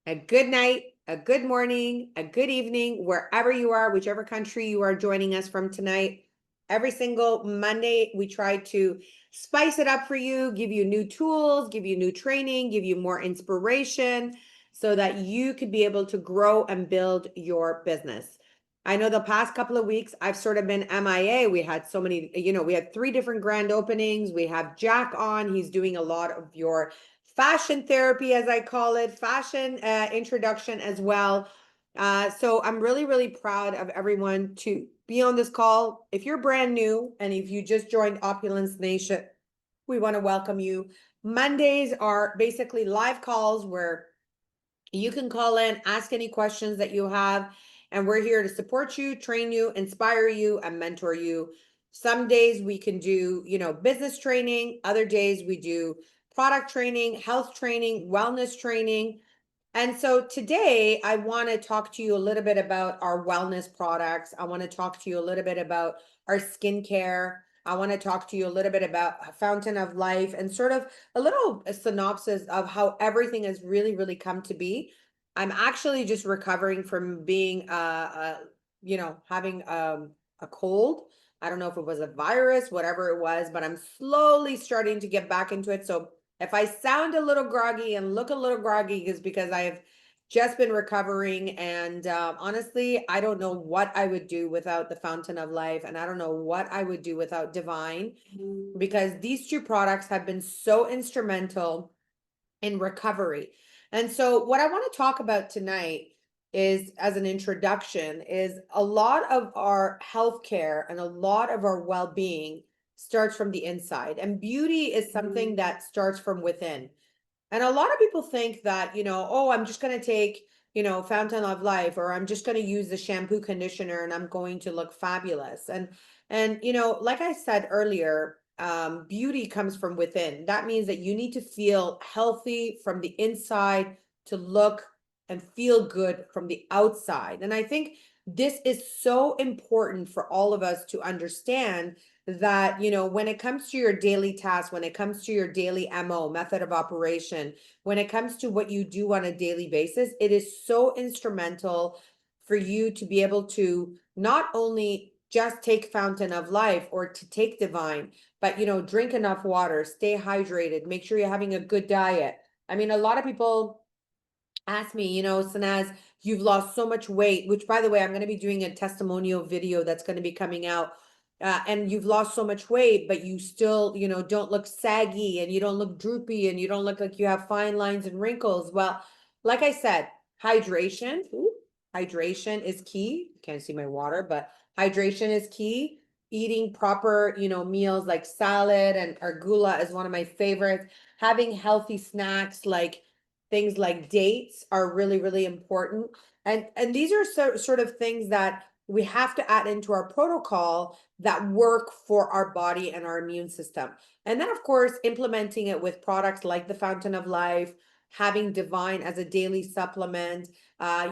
a good night, a good morning, a good evening, wherever you are, whichever country you are joining us from tonight. Every single Monday, we try to spice it up for you, give you new tools, give you new training, give you more inspiration so that you could be able to grow and build your business. I know the past couple of weeks, I've sort of been MIA. We had so many, we had 3 different grand openings. We have Jack on. He's doing a lot of your fashion therapy, as I call it, fashion introduction as well. So I'm really, really proud of everyone to be on this call. If you're brand new and if you just joined Opulence Nation, we want to welcome you. Mondays are basically live calls where you can call in, ask any questions that you have, and we're here to support you, train you, inspire you, and mentor you. Some days we can do, business training. Other days we do product training, health training, wellness training. And so today I want to talk to you a little bit about our wellness products. I want to talk to you a little bit about our skincare. I want to talk to you a little bit about Fountain of Life and sort of a little synopsis of how everything has really, really come to be. I'm actually just recovering from being, having a cold. I don't know if it was a virus, whatever it was, but I'm slowly starting to get back into it. So if I sound a little groggy and look a little groggy, is because I have just been recovering. And honestly, I don't know what I would do without the Fountain of Life. And I don't know what I would do without Divine, because these 2 products have been so instrumental in recovery. And so what I want to talk about tonight is, as an introduction, is a lot of our healthcare and a lot of our well-being starts from the inside, and beauty is something that starts from within. And a lot of people think that, oh, I'm just going to take, Fountain of Life, or I'm just going to use the shampoo conditioner and I'm going to look fabulous. And like I said earlier, beauty comes from within. That means that you need to feel healthy from the inside to look and feel good from the outside. And I think this is so important for all of us to understand that, when it comes to your daily tasks, when it comes to your daily MO, method of operation, when it comes to what you do on a daily basis, it is so instrumental for you to be able to not only just take Fountain of Life or to take Divine, but, drink enough water, stay hydrated, make sure you're having a good diet. I mean, a lot of people ask me, Sanaz, you've lost so much weight, which, by the way, I'm going to be doing a testimonial video that's going to be coming out. And you've lost so much weight, but you still, don't look saggy and you don't look droopy and you don't look like you have fine lines and wrinkles. Well, like I said, hydration, hydration is key. Can't see my water, but hydration is key. Eating proper, meals like salad and arugula is one of my favorites. Having healthy snacks like things like dates are really, really important. And these are sort of things that we have to add into our protocol that work for our body and our immune system. And then, of course, implementing it with products like the Fountain of Life, having Divine as a daily supplement,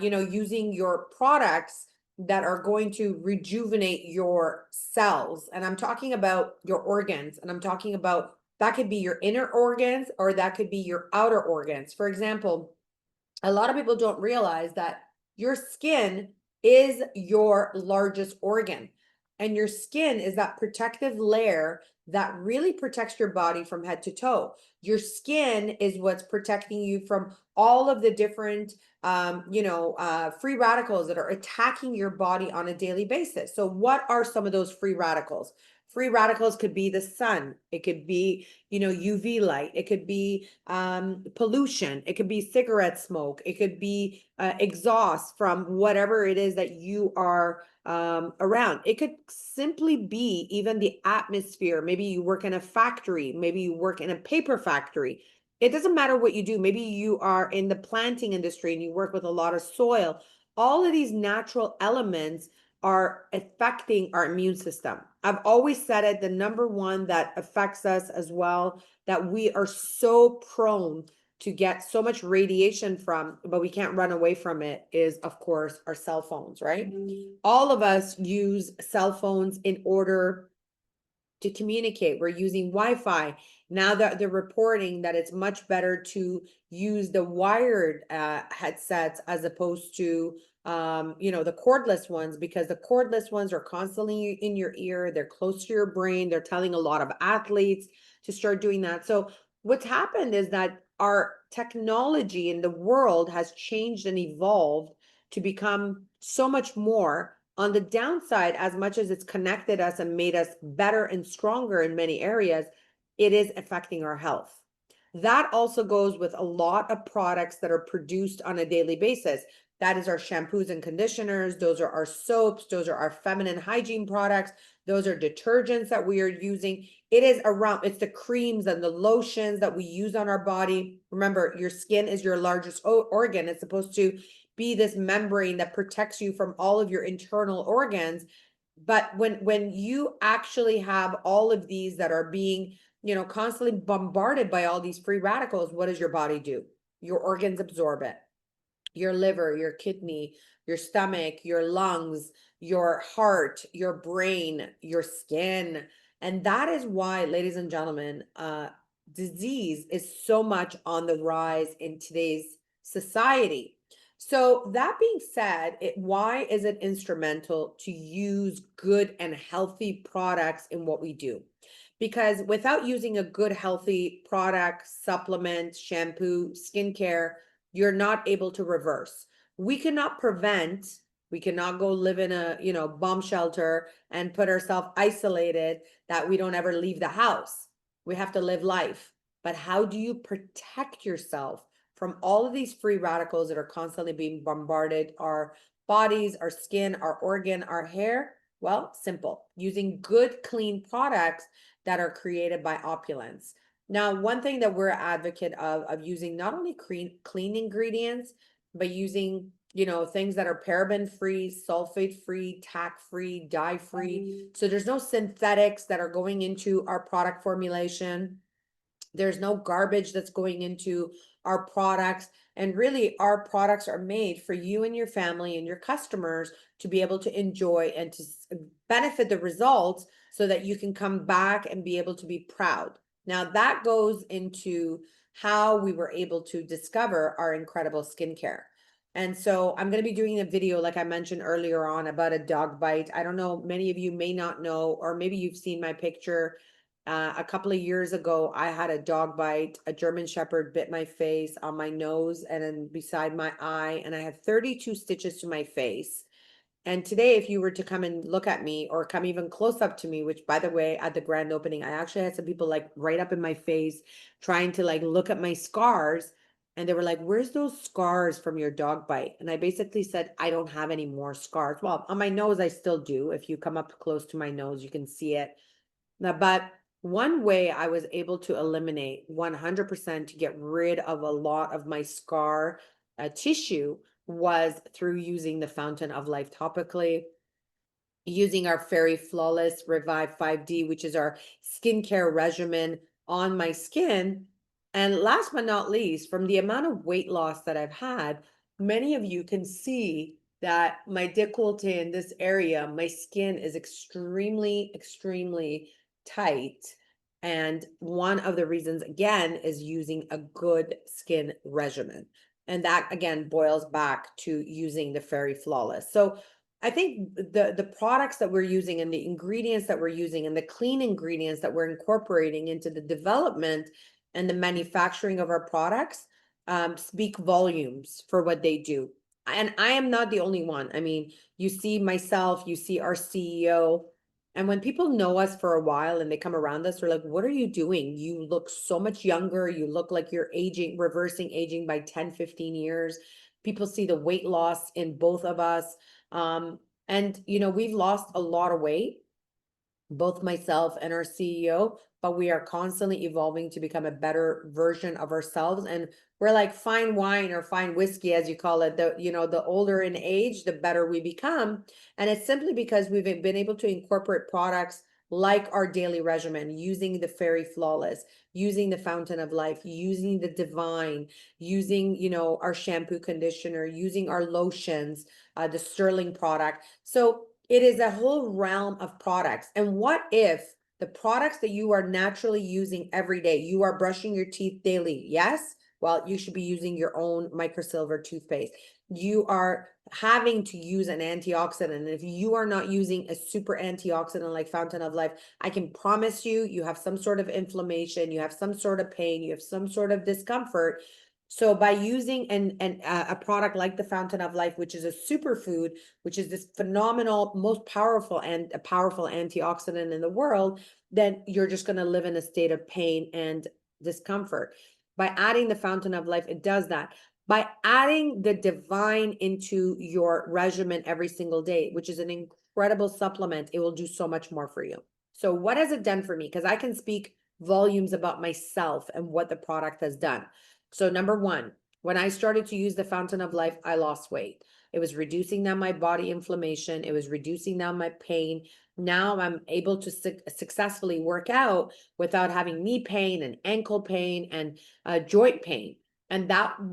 using your products that are going to rejuvenate your cells. And I'm talking about your organs, and I'm talking about that could be your inner organs or that could be your outer organs. For example, a lot of people don't realize that your skin is your largest organ. And your skin is that protective layer that really protects your body from head to toe. Your skin is what's protecting you from all of the different, free radicals that are attacking your body on a daily basis. So what are some of those free radicals? Free radicals could be the sun. It could be, UV light. It could be pollution. It could be cigarette smoke. It could be exhaust from whatever it is that you are around. It could simply be even the atmosphere. Maybe you work in a factory. Maybe you work in a paper factory. It doesn't matter what you do. Maybe you are in the planting industry and you work with a lot of soil. All of these natural elements are affecting our immune system. I've always said it, the number one that affects us as well, that we are so prone to get so much radiation from, but we can't run away from it, is, of course, our cell phones, right? All of us use cell phones in order to communicate. We're using Wi-Fi. Now that they're reporting that it's much better to use the wired headsets as opposed to the cordless ones, because the cordless ones are constantly in your ear. They're close to your brain. They're telling a lot of athletes to start doing that. So what's happened is that our technology in the world has changed and evolved to become so much more. On the downside, as much as it's connected us and made us better and stronger in many areas, it is affecting our health. That also goes with a lot of products that are produced on a daily basis. That is our shampoos and conditioners. Those are our soaps. Those are our feminine hygiene products. Those are detergents that we are using. It is around, it's the creams and the lotions that we use on our body. Remember, your skin is your largest organ. It's supposed to be this membrane that protects you from all of your internal organs. But when you actually have all of these that are being, constantly bombarded by all these free radicals, what does your body do? Your organs absorb it. Your liver, your kidney, your stomach, your lungs, your heart, your brain, your skin. And that is why, ladies and gentlemen, disease is so much on the rise in today's society. So that being said, why is it instrumental to use good and healthy products in what we do? Because without using a good, healthy product, supplement, shampoo, skincare, you're not able to reverse. We cannot prevent, we cannot go live in a, bomb shelter and put ourselves isolated that we don't ever leave the house. We have to live life. But how do you protect yourself from all of these free radicals that are constantly being bombarded our bodies, our skin, our organ, our hair? Well, simple. Using good, clean products that are created by Opulence. Now, one thing that we're advocate of using not only clean ingredients, but using, things that are paraben free, sulfate free, tack free, dye free. So there's no synthetics that are going into our product formulation. There's no garbage that's going into our products. And really, our products are made for you and your family and your customers to be able to enjoy and to benefit the results so that you can come back and be able to be proud. Now, that goes into how we were able to discover our incredible skincare. And so I'm going to be doing a video, like I mentioned earlier on, about a dog bite. I don't know, many of you may not know, or maybe you've seen my picture. A couple of years ago, I had a dog bite. A German Shepherd bit my face, on my nose, and then beside my eye, and I had 32 stitches to my face. And today, if you were to come and look at me or come even close up to me, which by the way, at the grand opening, I actually had some people like right up in my face trying to like look at my scars. And they were like, where's those scars from your dog bite? And I basically said, I don't have any more scars. Well, on my nose, I still do. If you come up close to my nose, you can see it. Now, but one way I was able to eliminate 100% to get rid of a lot of my scar tissue was through using the Fountain of Life topically, using our FERI Flawless Revive 5D, which is our skincare regimen on my skin. And last but not least, from the amount of weight loss that I've had, many of you can see that my décolleté in this area, my skin is extremely, extremely tight. And one of the reasons, again, is using a good skin regimen. And that, again, boils back to using the FERI Flawless. So I think the products that we're using and the ingredients that we're using and the clean ingredients that we're incorporating into the development and the manufacturing of our products speak volumes for what they do. And I am not the only one. I mean, you see myself, you see our CEO, and when people know us for a while and they come around us, they're like, what are you doing? You look so much younger. You look like you're aging, reversing aging by 10, 15 years. People see the weight loss in both of us. And we've lost a lot of weight, both myself and our CEO, but we are constantly evolving to become a better version of ourselves. And we're like fine wine or fine whiskey, as you call it. The older in age, the better we become. And it's simply because we've been able to incorporate products like our daily regimen, using the FERI Flawless, using the Fountain of Life, using the Divine, using, our shampoo conditioner, using our lotions, the Sterling product. So it is a whole realm of products. And what if the products that you are naturally using every day. You are brushing your teeth daily. Yes. Well, you should be using your own microsilver toothpaste. You are having to use an antioxidant. And if you are not using a super antioxidant like Fountain of Life, I can promise you, you have some sort of inflammation, you have some sort of pain, you have some sort of discomfort. So by using a product like the Fountain of Life, which is a superfood, which is this phenomenal, most powerful and a powerful antioxidant in the world, then you're just going to live in a state of pain and discomfort. By adding the Fountain of Life, it does that. By adding the divine into your regimen every single day, which is an incredible supplement, it will do so much more for you. So what has it done for me? Because I can speak volumes about myself and what the product has done. So number one, when I started to use the Fountain of Life, I lost weight. It was reducing down my body inflammation. It was reducing down my pain. Now I'm able to successfully work out without having knee pain and ankle pain and joint pain. And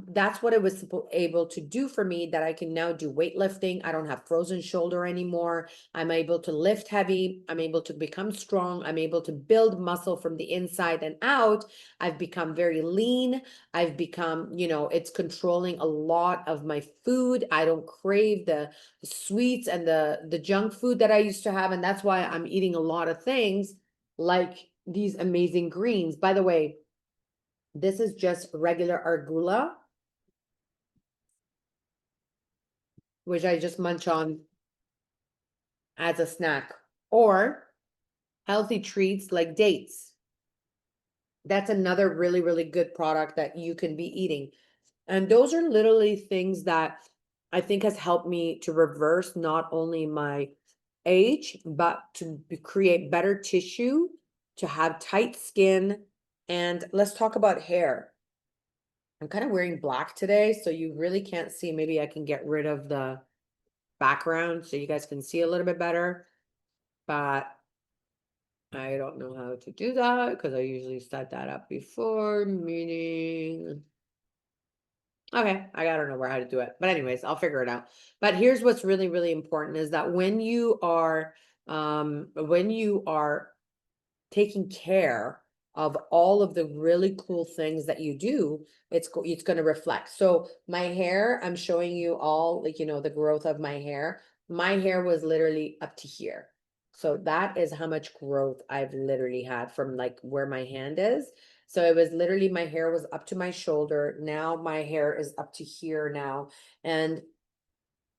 that's what it was able to do for me, that I can now do weightlifting. I don't have frozen shoulder anymore. I'm able to lift heavy. I'm able to become strong. I'm able to build muscle from the inside and out. I've become very lean. I've become, it's controlling a lot of my food. I don't crave the sweets and the junk food that I used to have. And that's why I'm eating a lot of things like these amazing greens. By the way, this is just regular arugula, which I just munch on as a snack, or healthy treats like dates. That's another really, really good product that you can be eating. And those are literally things that I think has helped me to reverse not only my age, but to create better tissue, to have tight skin. And let's talk about hair. I'm kind of wearing black today, so you really can't see. Maybe I can get rid of the background so you guys can see a little bit better, but I don't know how to do that because I usually set that up before meeting. Okay, I don't know how to do it, but anyways, I'll figure it out. But here's what's really, really important is that when you are taking care of all of the really cool things that you do, it's going to reflect. So my hair, I'm showing you all, like, the growth of my hair. My hair was literally up to here. So that is how much growth I've literally had from like where my hand is. So it was literally, my hair was up to my shoulder. Now my hair is up to here now. And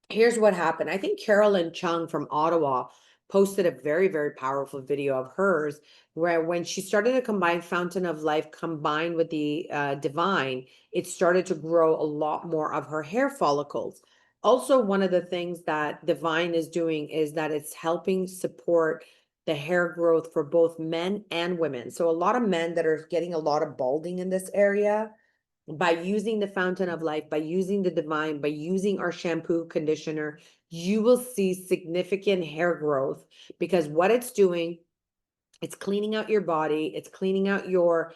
here's what happened. I think Carolyn Chung from Ottawa posted a very, very powerful video of hers where when she started to combine Fountain of Life combined with the Divine, it started to grow a lot more of her hair follicles. Also, one of the things that Divine is doing is that it's helping support the hair growth for both men and women. So a lot of men that are getting a lot of balding in this area, by using the Fountain of Life, by using the Divine, by using our shampoo conditioner, you will see significant hair growth, because what it's doing, it's cleaning out your body, it's cleaning out your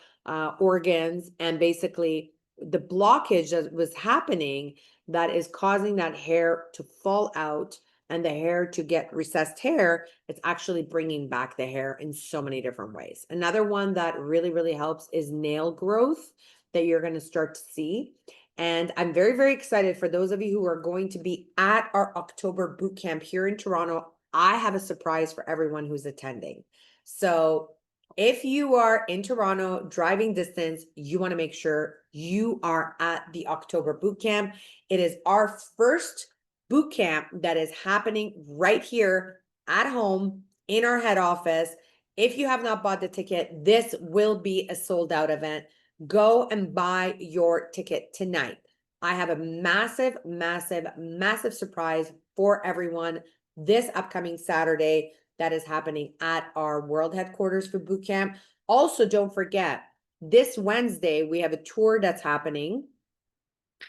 organs, and basically the blockage that was happening that is causing that hair to fall out and the hair to get recessed hair, it's actually bringing back the hair in so many different ways. Another one that really, really helps is nail growth that you're going to start to see. And I'm very, very excited for those of you who are going to be at our October boot camp here in Toronto. I have a surprise for everyone who's attending. So if you are in Toronto, driving distance, you want to make sure you are at the October boot camp. It is our first boot camp that is happening right here at home in our head office. If you have not bought the ticket, this will be a sold out event. Go and buy your ticket tonight. I have a massive, massive, massive surprise for everyone this upcoming Saturday that is happening at our world headquarters for boot camp. Also, don't forget, this Wednesday, we have a tour that's happening.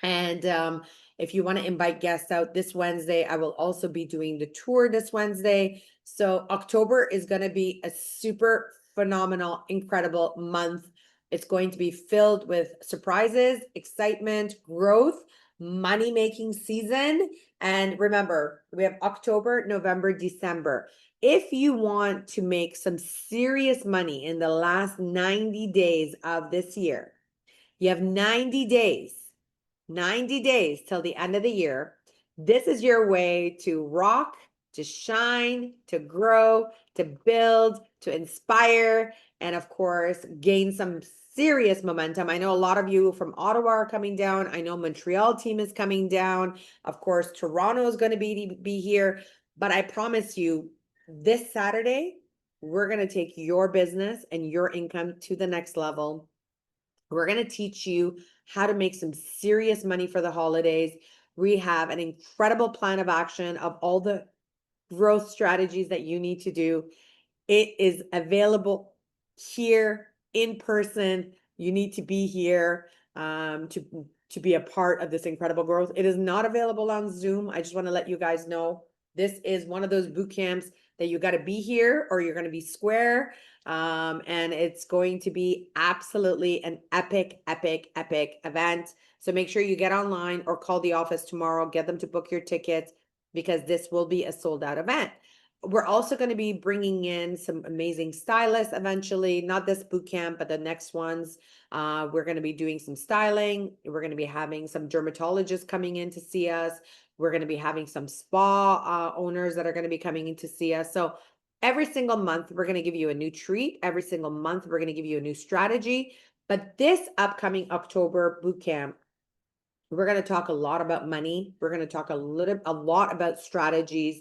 And if you want to invite guests out this Wednesday, I will also be doing the tour this Wednesday. So October is going to be a super phenomenal, incredible month. It's going to be filled with surprises, excitement, growth, money-making season. And remember, we have October, November, December. If you want to make some serious money in the last 90 days of this year, you have 90 days till the end of the year. This is your way to rock, to shine, to grow, to build, to inspire, and of course, gain some serious momentum. I know a lot of you from Ottawa are coming down. I know Montreal team is coming down. Of course, Toronto is going to be here. But I promise you, this Saturday, we're going to take your business and your income to the next level. We're going to teach you how to make some serious money for the holidays. We have an incredible plan of action of all the growth strategies that you need to do. It is available here in person. You need to be here to be a part of this incredible growth. It is not available on Zoom. I just want to let you guys know this is one of those boot camps that you got to be here or you're going to be square. And it's going to be absolutely an epic event. So make sure you get online or call the office tomorrow, get them to book your tickets because this will be a sold out event. We're also going to be bringing in some amazing stylists eventually, not this boot camp, but the next ones. We're going to be doing some styling. We're going to be having some dermatologists coming in to see us. We're going to be having some spa owners that are going to be coming in to see us. So every single month, we're going to give you a new treat. Every single month, we're going to give you a new strategy. But this upcoming October boot camp, we're going to talk a lot about money. We're going to talk a lot about strategies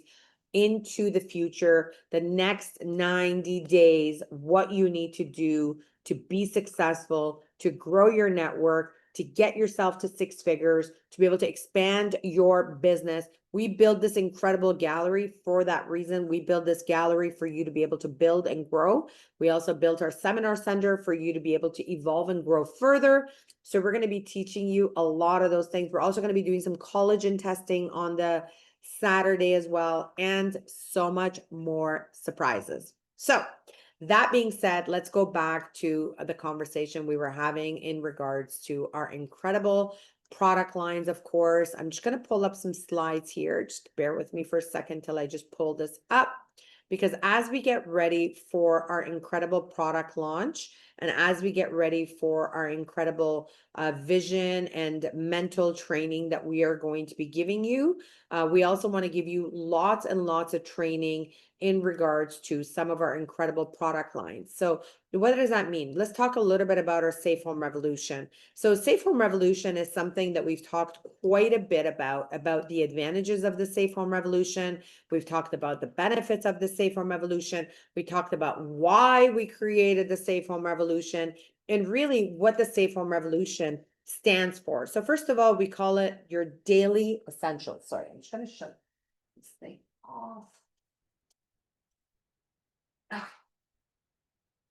into the future, the next 90 days, what you need to do to be successful, to grow your network, to get yourself to 6 figures, to be able to expand your business. We build this incredible gallery for that reason. We build this gallery for you to be able to build and grow. We also built our seminar center for you to be able to evolve and grow further. So we're going to be teaching you a lot of those things. We're also going to be doing some collagen testing on the Saturday as well, and so much more surprises. So that being said, let's go back to the conversation we were having in regards to our incredible product lines. Of course, I'm just going to pull up some slides here. Just bear with me for a second till I just pull this up, because as we get ready for our incredible product launch, and as we get ready for our incredible vision and mental training that we are going to be giving you, we also want to give you lots and lots of training in regards to some of our incredible product lines. So what does that mean? Let's talk a little bit about our Safe Home Revolution. So Safe Home Revolution is something that we've talked quite a bit about the advantages of the Safe Home Revolution. We've talked about the benefits of the Safe Home Revolution. We talked about why we created the Safe Home Revolution and really what the Safe Home Revolution stands for. So first of all, we call it your daily essentials. Sorry, I'm just going to shut this thing off.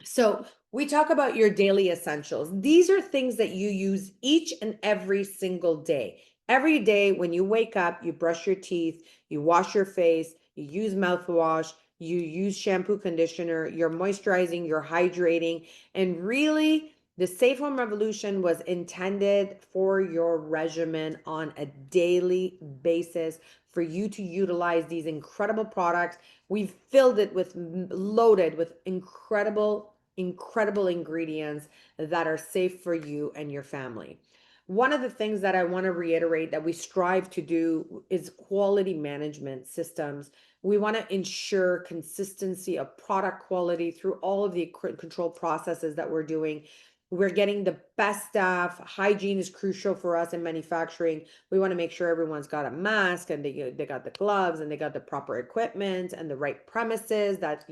So we talk about your daily essentials. These are things that you use each and every single day. Every day when you wake up, you brush your teeth, you wash your face, you use mouthwash, you use shampoo, conditioner, you're moisturizing, you're hydrating, and really the Safe Home Revolution was intended for your regimen on a daily basis for you to utilize these incredible products. We've filled it with, loaded with incredible ingredients that are safe for you and your family. One of the things that I want to reiterate that we strive to do is quality management systems. We want to ensure consistency of product quality through all of the control processes that we're doing. We're getting the best staff. Hygiene is crucial for us in manufacturing. We want to make sure everyone's got a mask and they got the gloves and they got the proper equipment and the right premises that,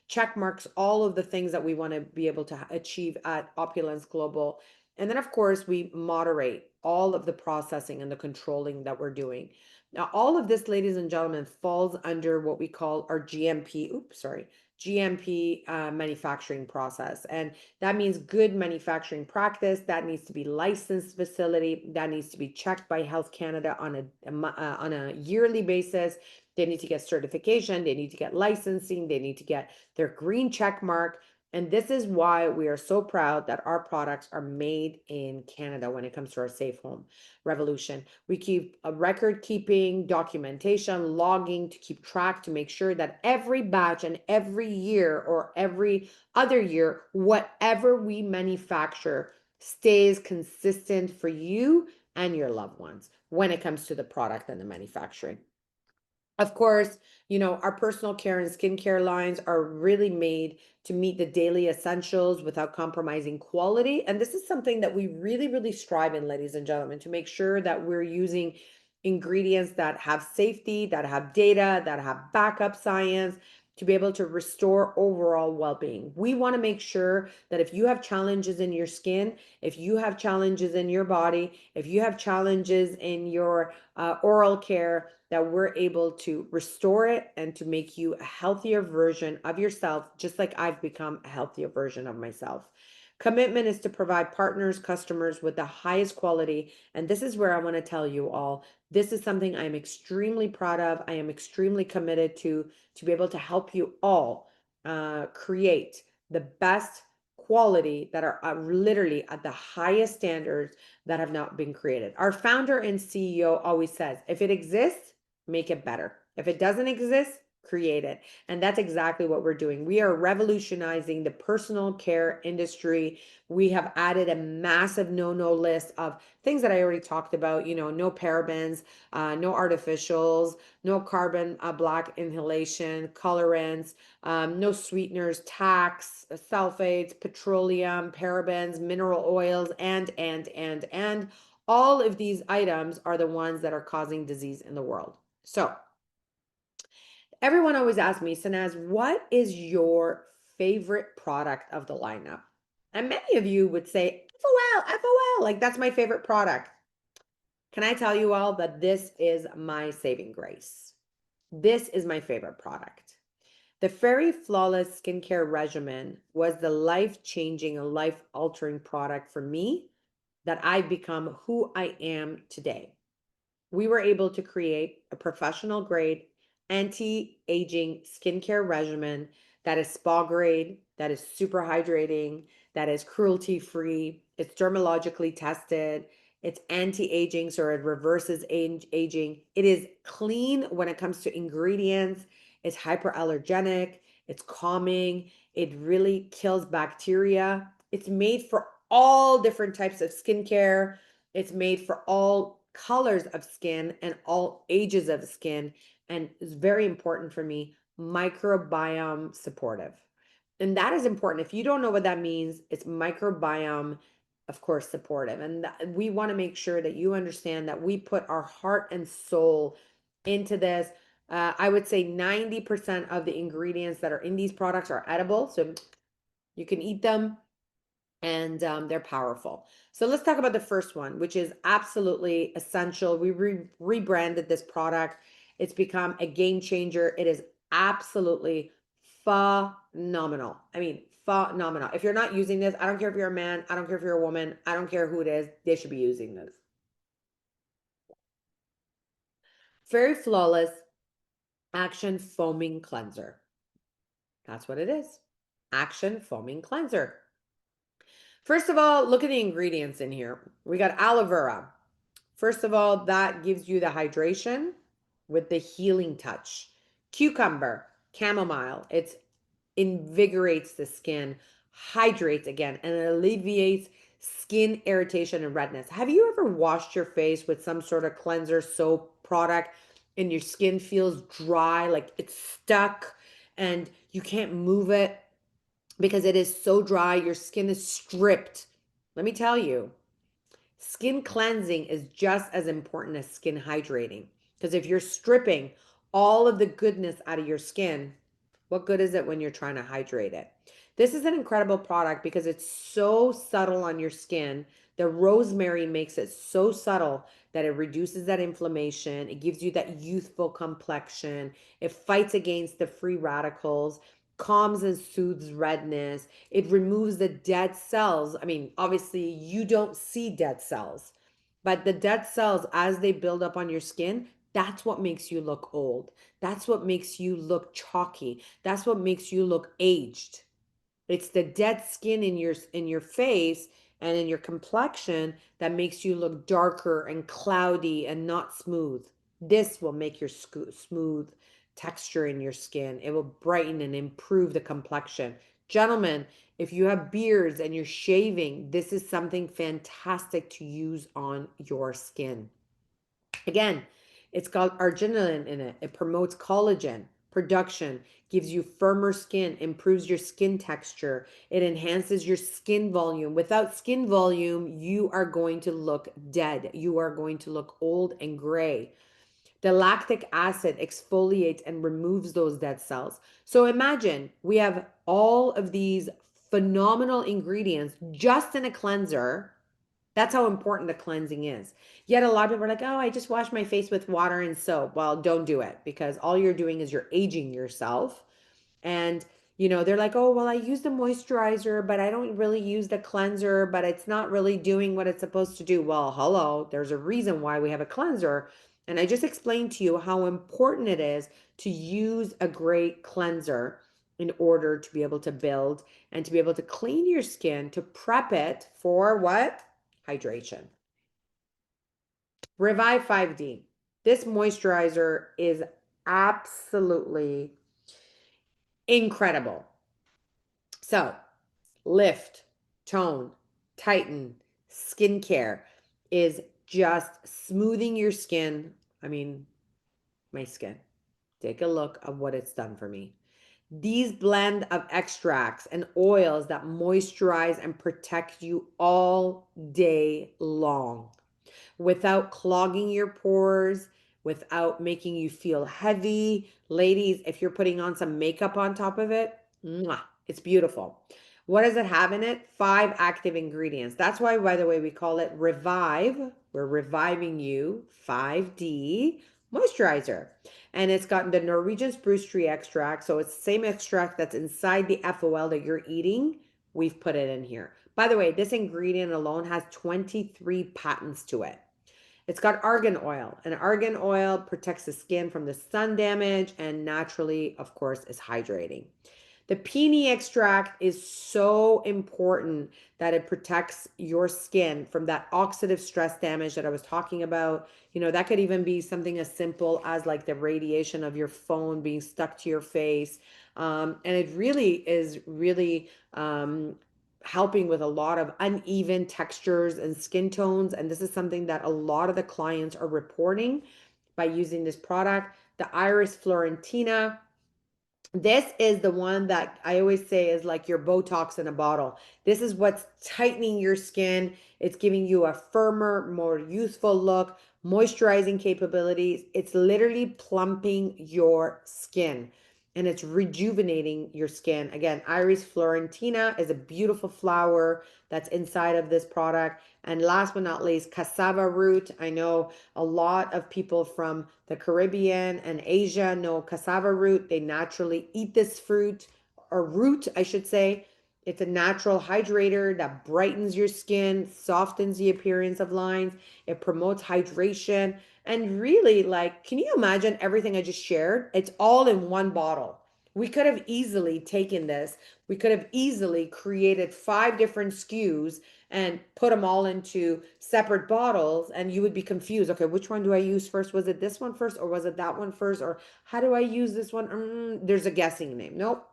check marks all of the things that we want to be able to achieve at Opulence Global. And then, of course, we moderate all of the processing and the controlling that we're doing. Now, all of this, ladies and gentlemen, falls under what we call our GMP manufacturing process. And that means good manufacturing practice. That needs to be licensed facility. That needs to be checked by Health Canada on a yearly basis. They need to get certification. They need to get licensing. They need to get their green check mark. And this is why we are so proud that our products are made in Canada when it comes to our safe home revolution. We keep a record keeping, documentation, logging to keep track to make sure that every batch and every year or every other year, whatever we manufacture stays consistent for you and your loved ones when it comes to the product and the manufacturing. Of course, our personal care and skincare lines are really made to meet the daily essentials without compromising quality. And this is something that we really, really strive in, ladies and gentlemen, to make sure that we're using ingredients that have safety, that have data, that have backup science to be able to restore overall well-being. We want to make sure that if you have challenges in your skin, if you have challenges in your body, if you have challenges in your oral care, that we're able to restore it and to make you a healthier version of yourself, just like I've become a healthier version of myself. Commitment is to provide partners, customers with the highest quality. And this is where I want to tell you all, this is something I'm extremely proud of. I am extremely committed to be able to help you all create the best quality that are literally at the highest standards that have not been created. Our founder and CEO always says, if it exists, make it better. If it doesn't exist, create it. And that's exactly what we're doing. We are revolutionizing the personal care industry. We have added a massive no list of things that I already talked about, no parabens, no artificials, no carbon black inhalation, colorants, no sweeteners, tax, sulfates, petroleum, parabens, mineral oils, and all of these items are the ones that are causing disease in the world. So everyone always asks me, Sanaz, what is your favorite product of the lineup? And many of you would say, FOL, like that's my favorite product. Can I tell you all that this is my saving grace? This is my favorite product. The FERI Flawless Skincare Regimen was the life-changing and life-altering product for me that I've become who I am today. We were able to create a professional grade anti-aging skincare regimen that is spa grade, that is super hydrating, that is cruelty free, it's dermatologically tested, it's anti-aging, so it reverses aging. It is clean when it comes to ingredients, it's hyperallergenic, it's calming, it really kills bacteria. It's made for all different types of skincare. It's made for all colors of skin and all ages of skin. And it's very important for me, microbiome supportive. And that is important. If you don't know what that means, it's microbiome, of course, supportive. And we want to make sure that you understand that we put our heart and soul into this. I would say 90% of the ingredients that are in these products are edible. So you can eat them and they're powerful. So let's talk about the first one, which is absolutely essential. We rebranded this product. It's become a game changer. It is absolutely phenomenal. I mean, phenomenal. If you're not using this, I don't care if you're a man, I don't care if you're a woman, I don't care who it is, they should be using this. Very Flawless Action Foaming Cleanser. That's what it is. Action Foaming Cleanser. First of all, look at the ingredients in here. We got aloe vera. First of all, that gives you the hydration with the healing touch. Cucumber, chamomile, it invigorates the skin, hydrates again, and it alleviates skin irritation and redness. Have you ever washed your face with some sort of cleanser soap product and your skin feels dry, like it's stuck and you can't move it because it is so dry, your skin is stripped? Let me tell you, skin cleansing is just as important as skin hydrating. Because if you're stripping all of the goodness out of your skin, what good is it when you're trying to hydrate it? This is an incredible product because it's so subtle on your skin. The rosemary makes it so subtle that it reduces that inflammation. It gives you that youthful complexion. It fights against the free radicals, calms and soothes redness. It removes the dead cells. I mean, obviously, you don't see dead cells, but the dead cells, as they build up on your skin, that's what makes you look old. That's what makes you look chalky. That's what makes you look aged. It's the dead skin in your face and in your complexion that makes you look darker and cloudy and not smooth. This will make your smooth texture in your skin. It will brighten and improve the complexion. Gentlemen, if you have beards and you're shaving, this is something fantastic to use on your skin. Again, it's got arginine in it. It promotes collagen production, gives you firmer skin, improves your skin texture. It enhances your skin volume. Without skin volume, you are going to look dead. You are going to look old and gray. The lactic acid exfoliates and removes those dead cells. So imagine we have all of these phenomenal ingredients just in a cleanser. That's how important the cleansing is. Yet a lot of people are like, oh, I just wash my face with water and soap. Well, don't do it, because all you're doing is you're aging yourself. And, they're like, oh, well, I use the moisturizer, but I don't really use the cleanser, but it's not really doing what it's supposed to do. Well, hello, there's a reason why we have a cleanser. And I just explained to you how important it is to use a great cleanser in order to be able to build and to be able to clean your skin, to prep it for what? Hydration. Revive 5D. This moisturizer is absolutely incredible. So, lift, tone, tighten, skincare is just smoothing your skin. I mean, my skin. Take a look at what it's done for me. These blend of extracts and oils that moisturize and protect you all day long without clogging your pores, without making you feel heavy. Ladies, if you're putting on some makeup on top of it, mwah, it's beautiful. What does it have in it? 5 active ingredients. That's why, by the way, we call it Revive. We're reviving you. 5D moisturizer. And it's got the Norwegian spruce tree extract. So it's the same extract that's inside the FOL that you're eating. We've put it in here. By the way, this ingredient alone has 23 patents to it. It's got argan oil, and argan oil protects the skin from the sun damage and naturally, of course, is hydrating. The peony extract is so important that it protects your skin from that oxidative stress damage that I was talking about. That could even be something as simple as like the radiation of your phone being stuck to your face. And it really is really helping with a lot of uneven textures and skin tones. And this is something that a lot of the clients are reporting by using this product. The Iris Florentina, this is the one that I always say is like your Botox in a bottle. This is what's tightening your skin. It's giving you a firmer, more youthful look, moisturizing capabilities. It's literally plumping your skin and it's rejuvenating your skin. Again, Iris Florentina is a beautiful flower that's inside of this product. And last but not least, cassava root. I know a lot of people from the Caribbean and Asia know cassava root. They naturally eat this fruit, or root, I should say. It's a natural hydrator that brightens your skin, softens the appearance of lines. It promotes hydration. And really, like, can you imagine everything I just shared? It's all in one bottle. We could have easily taken this. We could have easily created 5 different SKUs and put them all into separate bottles, and you would be confused. Okay, which one do I use first? Was it this one first, or was it that one first? Or how do I use this one? There's a guessing name. Nope,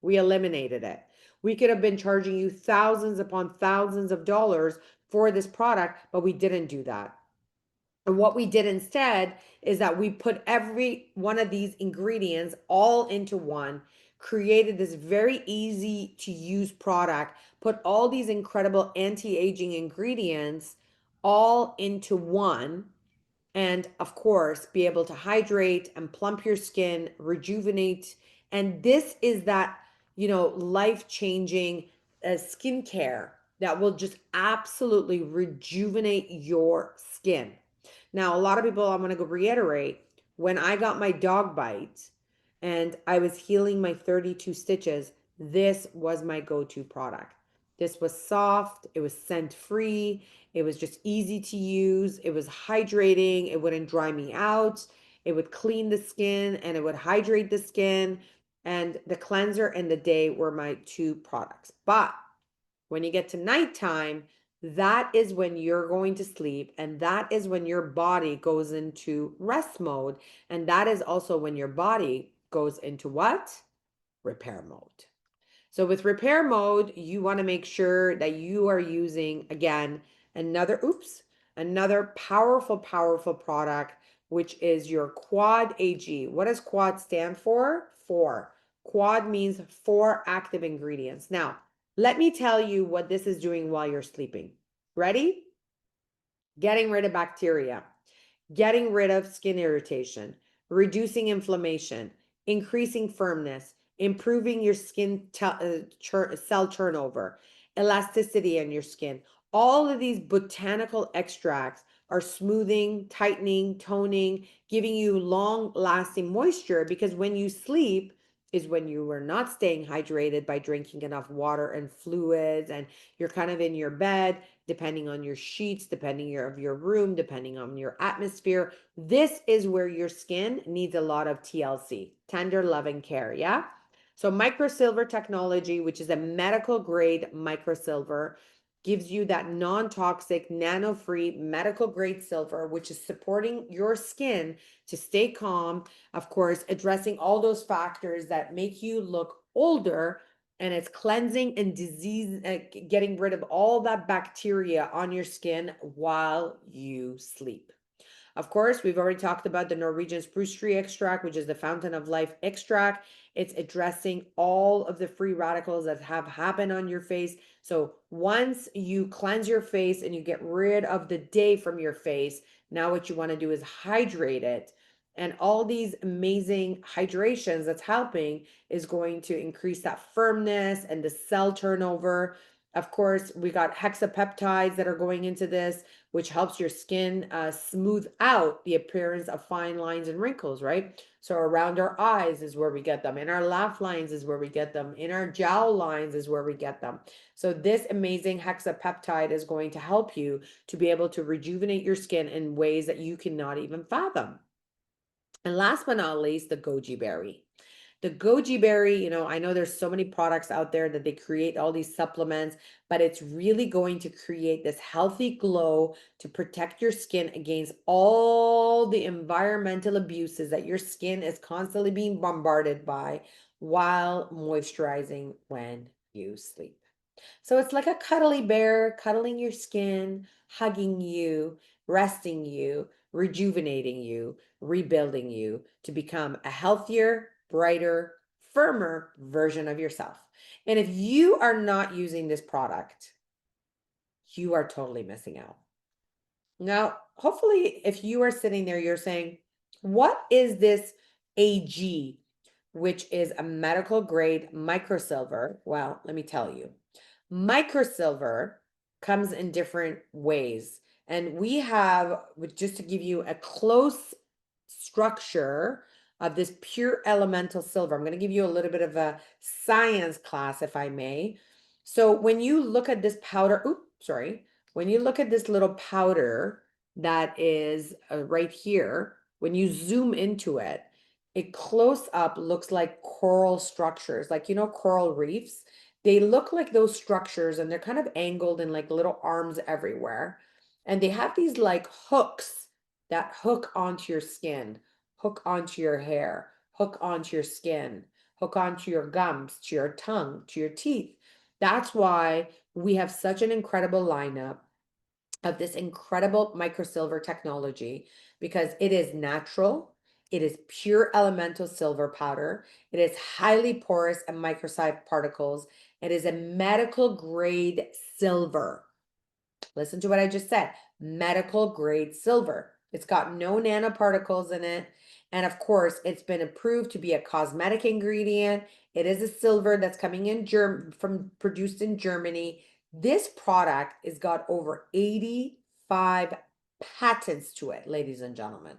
we eliminated it. We could have been charging you thousands upon thousands of dollars for this product, but we didn't do that. And what we did instead is that we put every one of these ingredients all into one, created this very easy to use product, put all these incredible anti-aging ingredients all into one, and of course, be able to hydrate and plump your skin, rejuvenate. And this is that, life-changing skincare that will just absolutely rejuvenate your skin. Now, a lot of people, I'm going to reiterate, when I got my dog bite and I was healing my 32 stitches, this was my go-to product. This was soft, it was scent free, it was just easy to use, it was hydrating, it wouldn't dry me out, it would clean the skin and it would hydrate the skin. and the cleanser and the day were my two products. But when you get to nighttime, that is when you're going to sleep, and that is when your body goes into rest mode, and that is also when your body goes into what? Repair mode. So with repair mode, you want to make sure that you are using, again, another powerful, powerful product, which is your Quad AG. What does Quad stand for? Four. Quad means four active ingredients. Now, let me tell you what this is doing while you're sleeping. Ready? Getting rid of bacteria, getting rid of skin irritation, reducing inflammation, increasing firmness, improving your skin cell turnover, elasticity in your skin. All of these botanical extracts are smoothing, tightening, toning, giving you long lasting moisture, because when you sleep is when you are not staying hydrated by drinking enough water and fluids, and you're kind of in your bed, depending on your sheets, depending of your room, depending on your atmosphere. This is where your skin needs a lot of TLC, tender love and care. Yeah. So microsilver technology, which is a medical grade microsilver, gives you that non-toxic, nano-free medical grade silver, which is supporting your skin to stay calm, of course, addressing all those factors that make you look older, and it's cleansing and disease, getting rid of all that bacteria on your skin while you sleep. Of course, we've already talked about the Norwegian spruce tree extract, which is the fountain of life extract. It's addressing all of the free radicals that have happened on your face. So once you cleanse your face and you get rid of the day from your face, now what you want to do is hydrate it. And all these amazing hydrations that's helping is going to increase that firmness and the cell turnover. Of course, we got hexapeptides that are going into this, which helps your skin smooth out the appearance of fine lines and wrinkles, right? So around our eyes is where we get them. In our laugh lines is where we get them. In our jowl lines is where we get them. So this amazing hexapeptide is going to help you to be able to rejuvenate your skin in ways that you cannot even fathom. And last but not least, the goji berry. The goji berry, I know there's so many products out there that they create all these supplements, but it's really going to create this healthy glow to protect your skin against all the environmental abuses that your skin is constantly being bombarded by while moisturizing when you sleep. So it's like a cuddly bear cuddling your skin, hugging you, resting you, rejuvenating you, rebuilding you to become a healthier, brighter, firmer version of yourself. And if you are not using this product, you are totally missing out. Now, hopefully, if you are sitting there, you're saying, what is this AG, which is a medical grade microsilver? Well, let me tell you. Microsilver comes in different ways. And we have, just to give you a close structure of this pure elemental silver, I'm going to give you a little bit of a science class, if I may. So when you look at this powder, when you look at this little powder that is right here, when you zoom into it, it close up looks like coral structures, like, coral reefs. They look like those structures, and they're kind of angled in like little arms everywhere. And they have these like hooks that hook onto your skin, hook onto your hair, hook onto your skin, hook onto your gums, to your tongue, to your teeth. That's why we have such an incredible lineup of this incredible microsilver technology, because it is natural. It is pure elemental silver powder. It is highly porous and microscopic particles. It is a medical grade silver. Listen to what I just said. Medical grade silver. It's got no nanoparticles in it. And of course, it's been approved to be a cosmetic ingredient. It is a silver that's coming in produced in Germany. This product has got over 85 patents to it, ladies and gentlemen.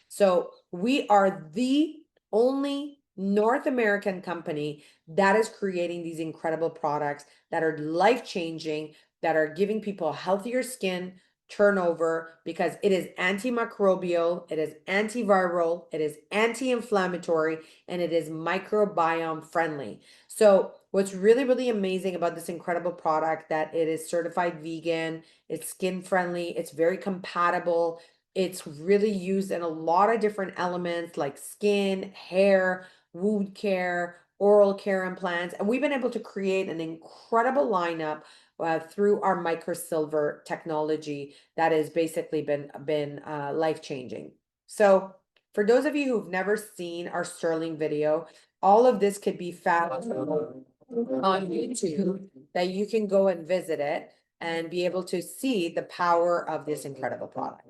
So we are the only North American company that is creating these incredible products that are life-changing, that are giving people healthier skin, turnover because it is antimicrobial, it is antiviral, it is anti-inflammatory, and it is microbiome friendly. So what's really, really amazing about this incredible product that it is certified vegan, it's skin friendly, it's very compatible. It's really used in a lot of different elements like skin, hair, wound care, oral care implants. And we've been able to create an incredible lineup through our microsilver technology that has basically been life changing. So for those of you who've never seen our Sterling video, all of this could be found on YouTube that you can go and visit it and be able to see the power of this incredible product.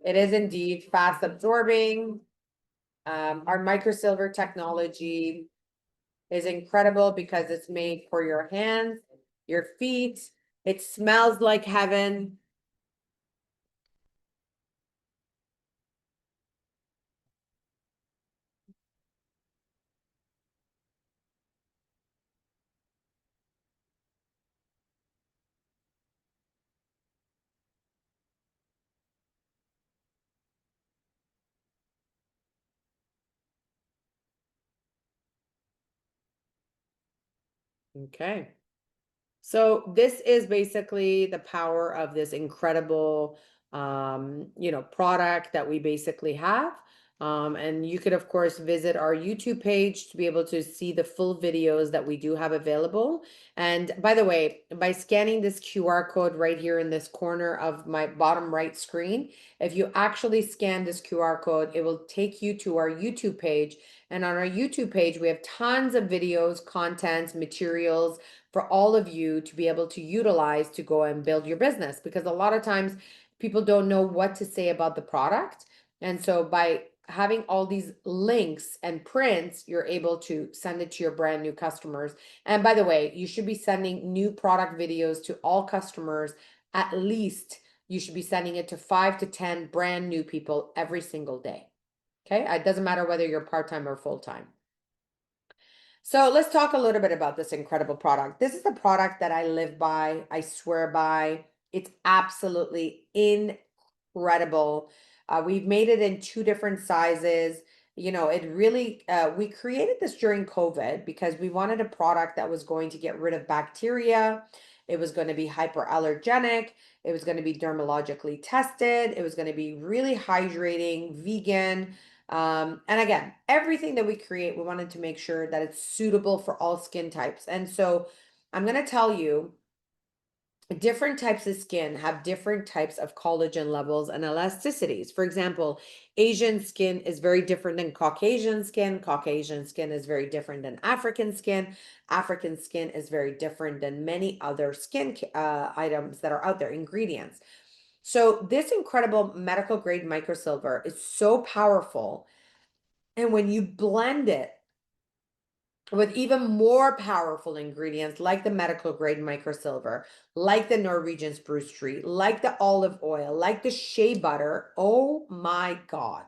It is indeed fast absorbing. Our microsilver technology is incredible because it's made for your hands, your feet. It smells like heaven. Okay. So this is basically the power of this incredible, product that we basically have. And you could, of course, visit our YouTube page to be able to see the full videos that we do have available. And by the way, by scanning this QR code right here in this corner of my bottom right screen, if you actually scan this QR code, it will take you to our YouTube page. And on our YouTube page, we have tons of videos, contents, materials, for all of you to be able to utilize to go and build your business, because a lot of times people don't know what to say about the product. And so by having all these links and prints, you're able to send it to your brand new customers. And by the way, you should be sending new product videos to all customers. At least you should be sending it to 5 to 10 brand new people every single day. Okay, it doesn't matter whether you're part-time or full-time. So let's talk a little bit about this incredible product. This is the product that I live by, I swear by. It's absolutely incredible. We've made it in 2 different sizes. It really, we created this during COVID because we wanted a product that was going to get rid of bacteria. It was going to be hyperallergenic. It was going to be dermatologically tested. It was going to be really hydrating, vegan. And again, everything that we create, we wanted to make sure that it's suitable for all skin types. And so I'm going to tell you, different types of skin have different types of collagen levels and elasticities. For example, Asian skin is very different than Caucasian skin. Caucasian skin is very different than African skin. African skin is very different than many other skin items that are out there, ingredients. So this incredible medical grade microsilver is so powerful. And when you blend it with even more powerful ingredients like the medical grade microsilver, like the Norwegian spruce tree, like the olive oil, like the shea butter, oh my God.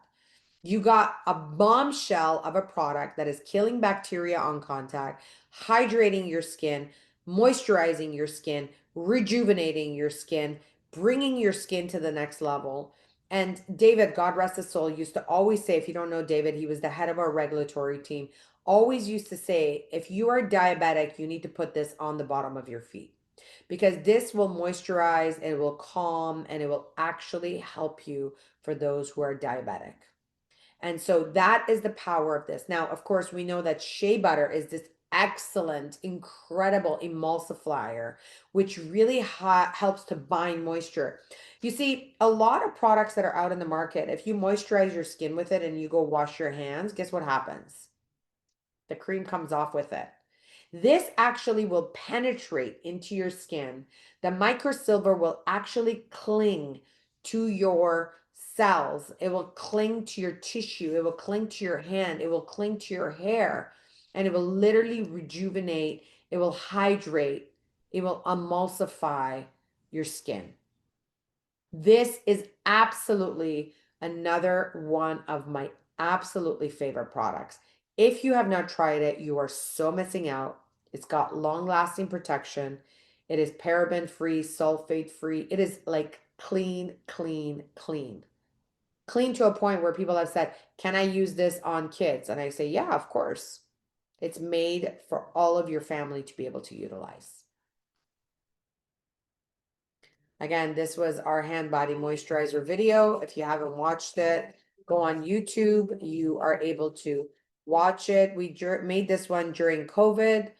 You got a bombshell of a product that is killing bacteria on contact, hydrating your skin, moisturizing your skin, rejuvenating your skin, bringing your skin to the next level. And David, God rest his soul, used to always say, if you don't know David, he was the head of our regulatory team, always used to say, if you are diabetic, you need to put this on the bottom of your feet because this will moisturize, it will calm, and it will actually help you for those who are diabetic. And so that is the power of this. Now, of course, we know that shea butter is this excellent, incredible emulsifier, which really helps to bind moisture. You see, a lot of products that are out in the market, if you moisturize your skin with it and you go wash your hands, guess what happens? The cream comes off with it. This actually will penetrate into your skin. The microsilver will actually cling to your cells. It will cling to your tissue. It will cling to your hand. It will cling to your hair. And it will literally rejuvenate. It will hydrate. It will emulsify your skin. This is absolutely another one of my absolutely favorite products. If you have not tried it, you are so missing out. It's got long-lasting protection. It is paraben free, sulfate free. It is like clean, clean, clean. Clean to a point where people have said, "Can I use this on kids?" And I say, "Yeah, of course." It's made for all of your family to be able to utilize. Again, this was our hand body moisturizer video. If you haven't watched it, go on YouTube. You are able to watch it. We made this one during COVID,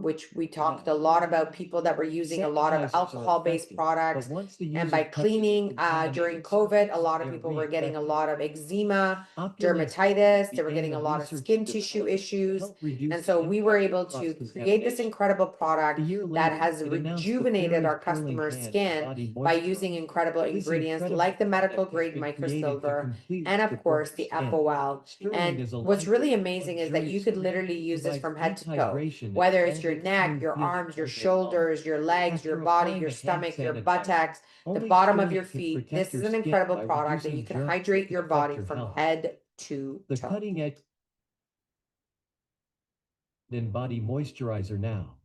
which we talked a lot about people that were using a lot of alcohol-based products. And by cleaning during COVID, a lot of people were getting a lot of eczema, dermatitis. They were getting a lot of skin tissue issues. And so we were able to create this incredible product that has rejuvenated our customer's skin by using incredible ingredients like the medical grade microsilver and of course the FOL. And what's really amazing is that you could literally use this from head to toe, whether it's your neck, your arms, your shoulders, your legs, your body, your stomach, your buttocks, the bottom of your feet. This is an incredible product that you can hydrate your body from head to toe. Cutting edge than body moisturizer now.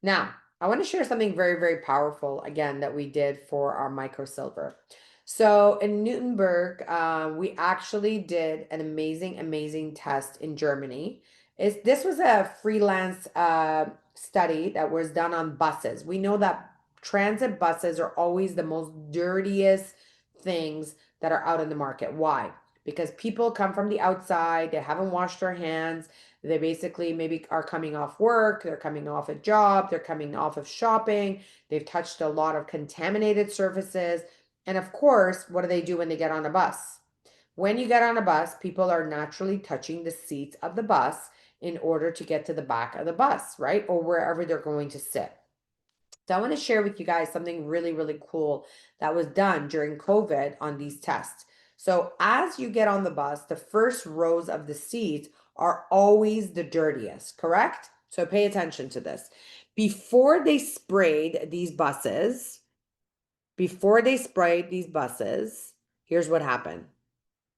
Now, I want to share something very, very powerful again that we did for our microsilver. So in Nuremberg, we actually did an amazing, amazing test in Germany. This was a freelance study that was done on buses. We know that transit buses are always the most dirtiest things that are out in the market. Why? Because people come from the outside, they haven't washed their hands, they basically maybe are coming off work, they're coming off a job, they're coming off of shopping, they've touched a lot of contaminated surfaces. And of course, what do they do when they get on a bus? When you get on a bus, people are naturally touching the seats of the bus in order to get to the back of the bus, right? Or wherever they're going to sit. So I want to share with you guys something really, really cool that was done during COVID on these tests. So as you get on the bus, the first rows of the seats are always the dirtiest, correct? So pay attention to this. Before they sprayed these buses, here's what happened.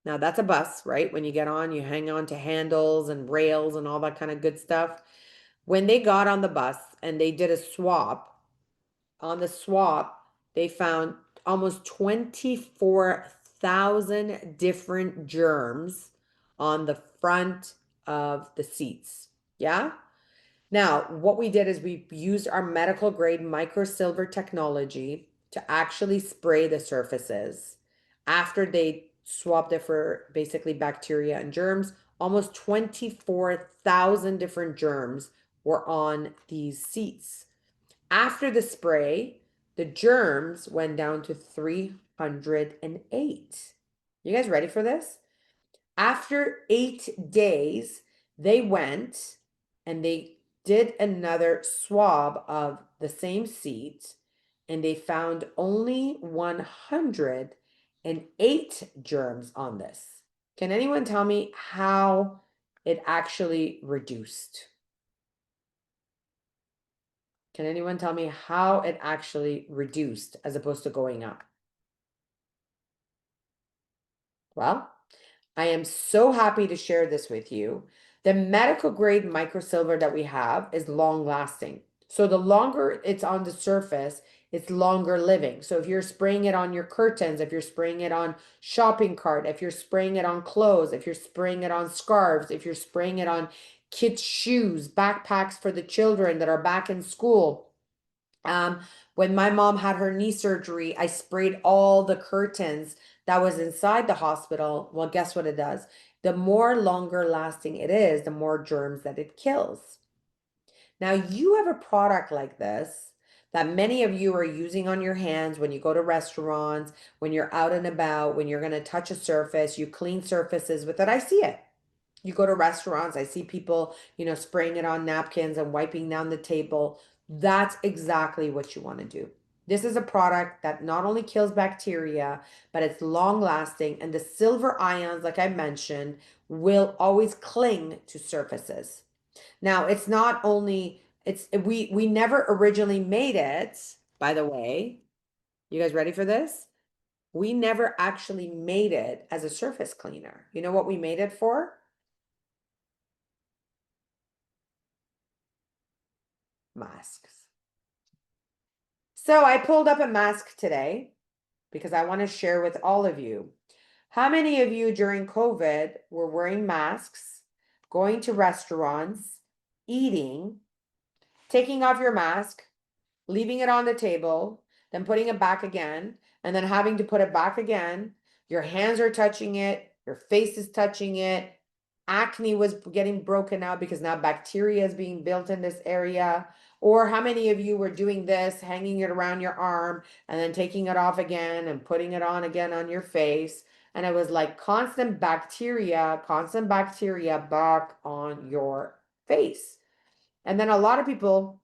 Now that's a bus, right? When you get on, you hang on to handles and rails and all that kind of good stuff. When they got on the bus and they did a swab, on the swab, they found almost 24,000 different germs on the front of the seats. Yeah? Now, what we did is we used our medical grade microsilver technology to actually spray the surfaces. After they swabbed it for basically bacteria and germs, almost 24,000 different germs were on these seats. After the spray, the germs went down to 308. You guys ready for this? After 8 days, they went and they did another swab of the same seat and they found only 108 germs on this. Can anyone tell me how it actually reduced? Can anyone tell me how it actually reduced as opposed to going up? Well, I am so happy to share this with you. The medical grade microsilver that we have is long lasting. So the longer it's on the surface, it's longer living. So if you're spraying it on your curtains, if you're spraying it on shopping cart, if you're spraying it on clothes, if you're spraying it on scarves, if you're spraying it on kids' shoes, backpacks for the children that are back in school. When my mom had her knee surgery, I sprayed all the curtains that was inside the hospital. Well, guess what it does? The more longer lasting it is, the more germs that it kills. Now, you have a product like this that many of you are using on your hands when you go to restaurants, when you're out and about, when you're going to touch a surface, you clean surfaces with it. I see it. You go to restaurants, I see people, spraying it on napkins and wiping down the table. That's exactly what you want to do. This is a product that not only kills bacteria, but it's long lasting. And the silver ions, like I mentioned, will always cling to surfaces. Now, it's not only, we never originally made it, by the way. You guys ready for this? We never actually made it as a surface cleaner. You know what we made it for? Masks. So I pulled up a mask today because I want to share with all of you. How many of you during COVID were wearing masks, going to restaurants, eating, taking off your mask, leaving it on the table, then putting it back again, and then having to put it back again? Your hands are touching it, your face is touching it. Acne was getting broken out because now bacteria is being built in this area. Or how many of you were doing this, hanging it around your arm and then taking it off again and putting it on again on your face? And it was like constant bacteria back on your face. And then a lot of people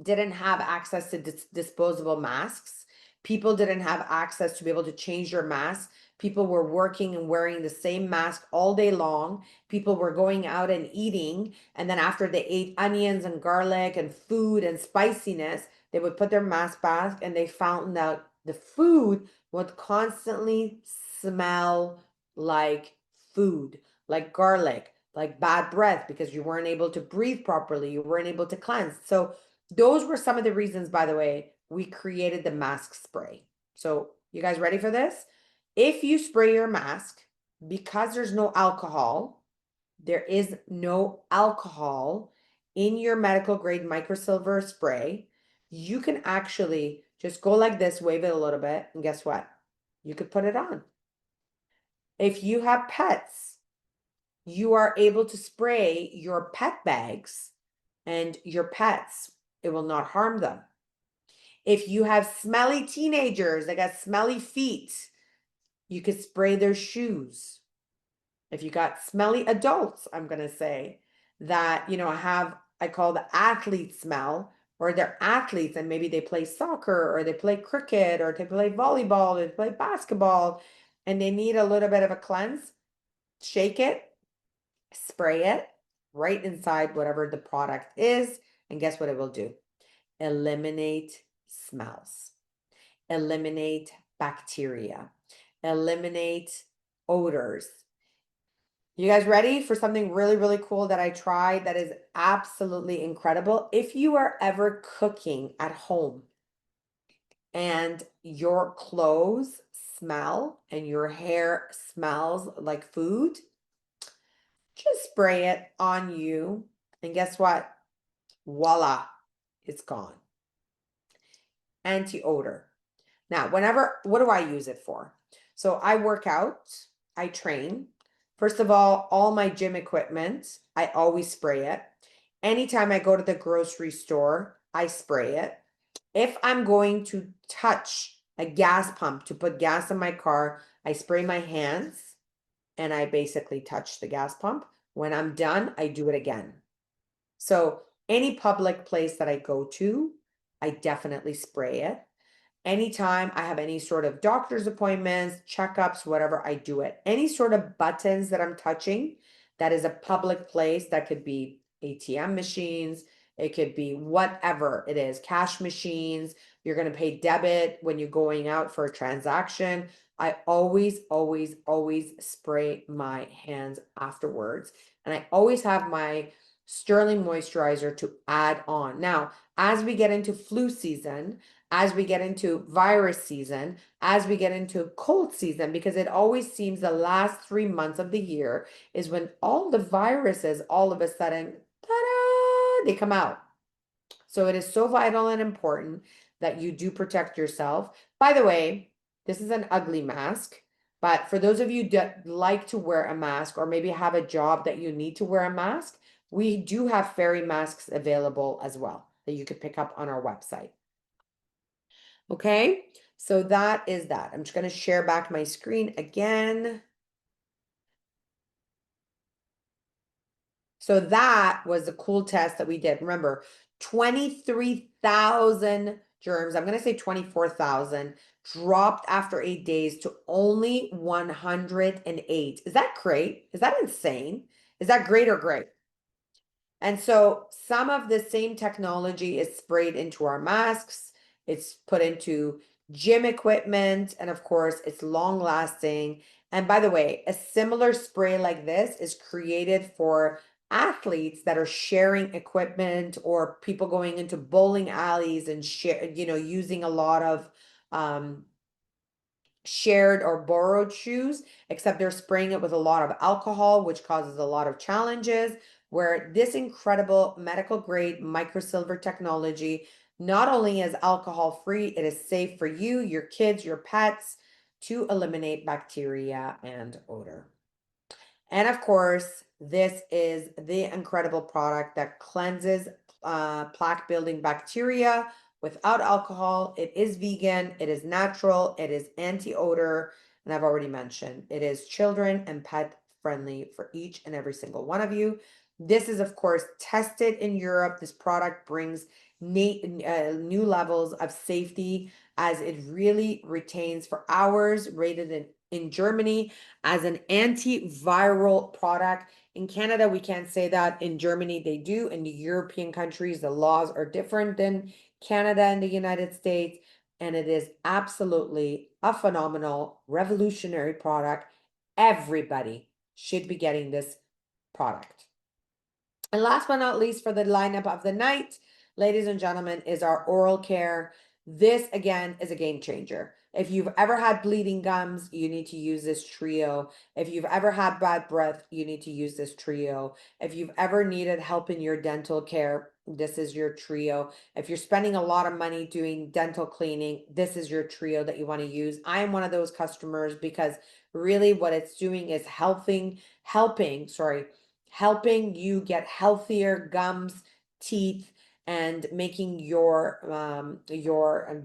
didn't have access to disposable masks. People didn't have access to be able to change their masks. People were working and wearing the same mask all day long. People were going out and eating. And then after they ate onions and garlic and food and spiciness, they would put their mask back and they found that the food would constantly smell like food, like garlic, like bad breath, because you weren't able to breathe properly. You weren't able to cleanse. So those were some of the reasons, by the way, we created the mask spray. So you guys ready for this? If you spray your mask, because there's no alcohol, there is no alcohol in your medical grade microsilver spray, you can actually just go like this, wave it a little bit, and guess what? You could put it on. If you have pets, you are able to spray your pet bags and your pets, it will not harm them. If you have smelly teenagers that got smelly feet, you could spray their shoes. If you got smelly adults, I'm going to say that, I call the athlete smell, or they're athletes and maybe they play soccer or they play cricket or they play volleyball, or they play basketball, and they need a little bit of a cleanse, shake it, spray it right inside whatever the product is. And guess what it will do? Eliminate smells, eliminate bacteria, eliminate odors. You guys ready for something really, really cool that I tried that is absolutely incredible? If you are ever cooking at home and your clothes smell and your hair smells like food, just spray it on you. And guess what? Voila, it's gone. Anti-odor. Now, what do I use it for? So I work out, I train. First of all my gym equipment, I always spray it. Anytime I go to the grocery store, I spray it. If I'm going to touch a gas pump to put gas in my car, I spray my hands and I basically touch the gas pump. When I'm done, I do it again. So any public place that I go to, I definitely spray it. Anytime I have any sort of doctor's appointments, checkups, whatever, I do it. Any sort of buttons that I'm touching, that is a public place, that could be ATM machines, it could be whatever it is, cash machines, you're going to pay debit when you're going out for a transaction. I always, always, always spray my hands afterwards. And I always have my Sterling moisturizer to add on. Now, as we get into flu season, as we get into virus season, as we get into cold season, because it always seems the last 3 months of the year is when all the viruses all of a sudden, ta-da, they come out. So it is so vital and important that you do protect yourself. By the way, this is an ugly mask, but for those of you that like to wear a mask or maybe have a job that you need to wear a mask, we do have FERI masks available as well that you could pick up on our website. Okay, so that is that. I'm just going to share back my screen again. So that was the cool test that we did. Remember, 23,000 germs, I'm going to say 24,000, dropped after 8 days to only 108. Is that great? Is that insane? Is that great or great? And so some of the same technology is sprayed into our masks, it's put into gym equipment, and of course, it's long lasting. And by the way, a similar spray like this is created for athletes that are sharing equipment or people going into bowling alleys and share, using a lot of shared or borrowed shoes, except they're spraying it with a lot of alcohol, which causes a lot of challenges. Where this incredible medical grade microsilver technology not only is alcohol free, it is safe for you, your kids, your pets to eliminate bacteria and odor. And of course, this is the incredible product that cleanses plaque building bacteria without alcohol. It is vegan, it is natural, it is anti odor. And I've already mentioned it is children and pet friendly for each and every single one of you. This is, of course, tested in Europe. This product brings new levels of safety as it really retains for hours, rated in Germany as an antiviral product. In Canada, we can't say that. In Germany, they do. In the European countries, the laws are different than Canada and the United States. And it is absolutely a phenomenal, revolutionary product. Everybody should be getting this product. And last but not least, for the lineup of the night, ladies and gentlemen, is our oral care. This again is a game changer. If you've ever had bleeding gums, you need to use this trio. If you've ever had bad breath, you need to use this trio. If you've ever needed help in your dental care, this is your trio. If you're spending a lot of money doing dental cleaning, this is your trio that you want to use. I am one of those customers because really what it's doing is helping you get healthier gums, teeth, and making your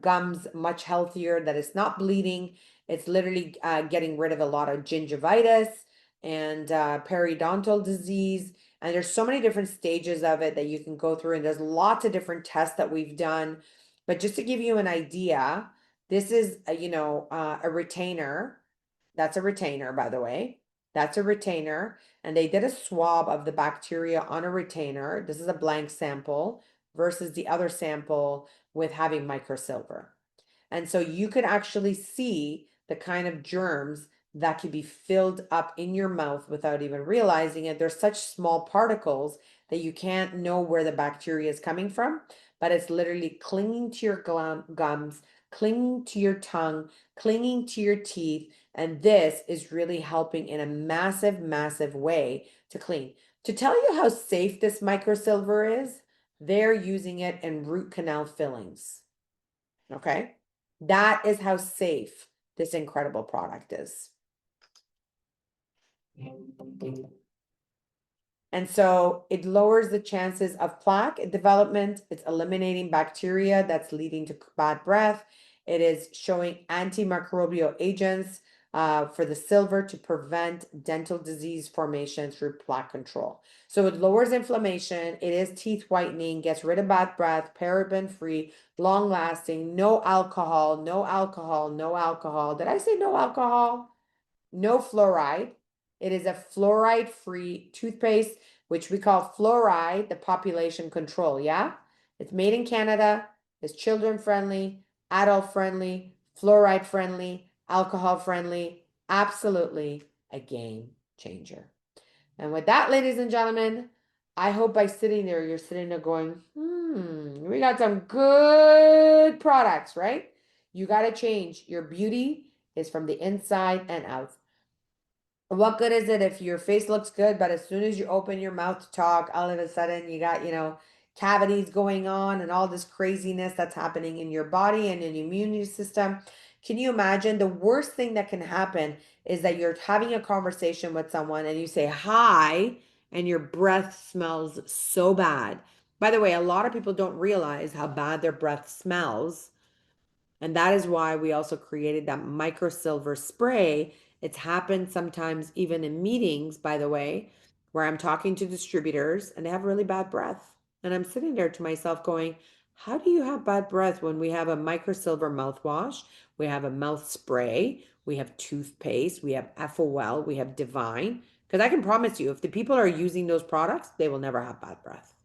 gums much healthier, that it's not bleeding. It's literally getting rid of a lot of gingivitis and periodontal disease. And there's so many different stages of it that you can go through, and there's lots of different tests that we've done. But just to give you an idea, this is a retainer. That's a retainer, by the way. That's a retainer. And they did a swab of the bacteria on a retainer. This is a blank sample versus the other sample with having microsilver. And so you could actually see the kind of germs that can be filled up in your mouth without even realizing it. They're such small particles that you can't know where the bacteria is coming from, but it's literally clinging to your gums, clinging to your tongue, clinging to your teeth. And this is really helping in a massive, massive way to clean. To tell you how safe this microsilver is, they're using it in root canal fillings. Okay. That is how safe this incredible product is. And so it lowers the chances of plaque development. It's eliminating bacteria that's leading to bad breath. It is showing antimicrobial agents for the silver to prevent dental disease formation through plaque control. So it lowers inflammation. It is teeth whitening, gets rid of bad breath, paraben free, long lasting, no alcohol, no alcohol, no alcohol. Did I say no alcohol? No fluoride. It is a fluoride-free toothpaste, which we call fluoride, the population control, yeah? It's made in Canada, it's children-friendly, adult-friendly, fluoride-friendly, alcohol-friendly, absolutely a game changer. And with that, ladies and gentlemen, I hope by sitting there, you're sitting there going, we got some good products, right? You got to change. Your beauty is from the inside and out. What good is it if your face looks good, but as soon as you open your mouth to talk, all of a sudden you got, cavities going on and all this craziness that's happening in your body and in your immune system? Can you imagine the worst thing that can happen is that you're having a conversation with someone and you say hi and your breath smells so bad. By the way, a lot of people don't realize how bad their breath smells, and that is why we also created that microsilver spray. It's happened sometimes even in meetings, by the way, where I'm talking to distributors and they have really bad breath. And I'm sitting there to myself going, how do you have bad breath when we have a microsilver mouthwash, we have a mouth spray, we have toothpaste, we have FOL, we have Divine. Because I can promise you, if the people are using those products, they will never have bad breath.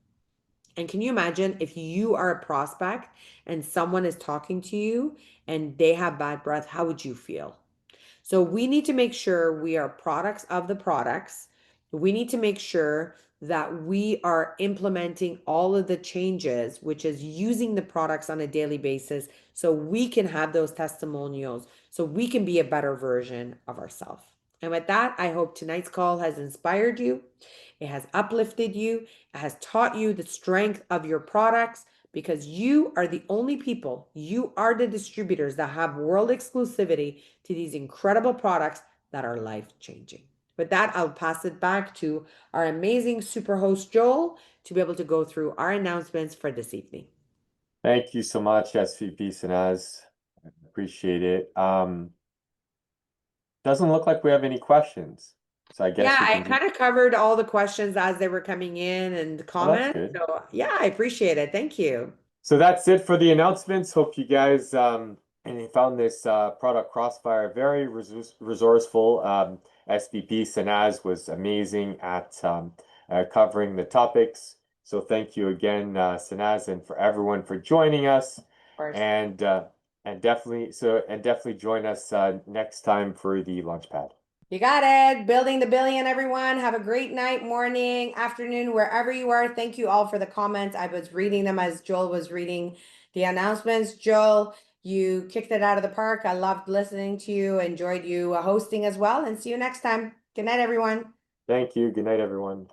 And can you imagine if you are a prospect and someone is talking to you and they have bad breath, how would you feel? So we need to make sure we are products of the products. We need to make sure that we are implementing all of the changes, which is using the products on a daily basis so we can have those testimonials, so we can be a better version of ourselves. And with that, I hope tonight's call has inspired you. It has uplifted you. It has taught you the strength of your products because you are the only people, you are the distributors that have world exclusivity to these incredible products that are life changing. With that, I'll pass it back to our amazing super host, Joel, to be able to go through our announcements for this evening. Thank you so much, SVP Sinaz. I appreciate it. Doesn't look like we have any questions. So I guess Yeah, we I can kind of covered all the questions as they were coming in and the Oh, that's comments. good. So yeah, I appreciate it. Thank you. So that's it for the announcements. Hope you guys and you found this product Crossfire very resourceful. SVP Sinaz was amazing at covering the topics. So thank you again, Sinaz, and for everyone for joining us. Of course. And definitely join us next time for the Launchpad. You got it. Building the billion, everyone. Have a great night, morning, afternoon, wherever you are. Thank you all for the comments. I was reading them as Joel was reading the announcements. Joel, you kicked it out of the park. I loved listening to you, enjoyed you hosting as well, and see you next time. Good night, everyone. Thank you. Good night, everyone.